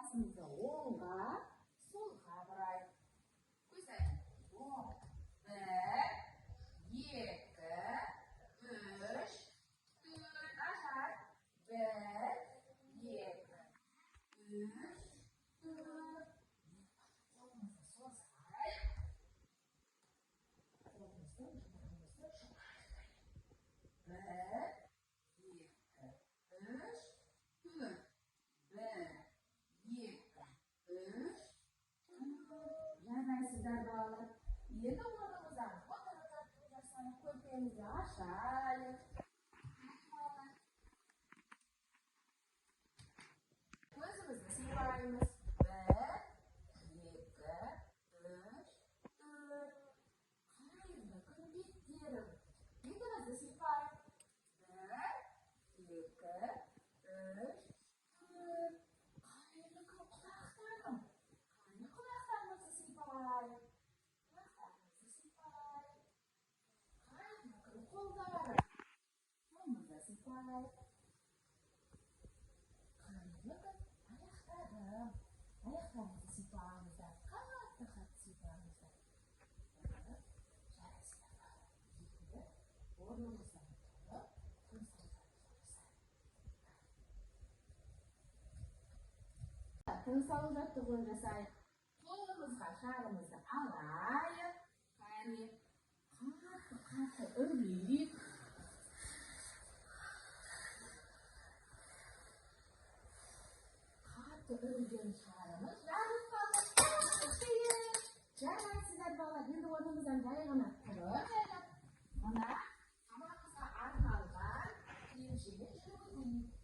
басымызды оңға, солға бұрайық. Көзайық. Оң. 1, 2, 3, 4. Ажар. 1, 2, 3, 4. Қолымызды созайық. Қолымызды жұлқымызды жұлқайық. 1, 2, 3, 4. 1, 2, 3, 4. Жарайсыздар балалар. Енді орнымыздан отырып жаттығу жасайық. Көрпемізді ашайық. Көзімізді сипаймыз. 1, 2, 3, 4. Қайырлы күн беттерім. Бетімізді сипайық. 1, 2, 3, 4. Қайырлы күн құлақтарым. Қайырлы құлақтарымызды сипайық. Құлақтарымызды сипайық. Қайырлы күн қолдарым. Қолымызды сипайық. Қайырлы күн аяқтарым. Аяқтарымызды сипаңыздар. Қатты сипаңыздар. Жарайсыздар. Енді орнымыздан тұрып, тыныс алу жаттығуын жасайық. Қолымызға шарымызды алайық. Қайырлы. Қатты үрлейік. Қатты үрілген шарымыз жарып қалды. Жарайсыздар балалар. Енді орнымыздан жай ғана тұрып, мына сабағымызға арналған киімшемен жүргізейік.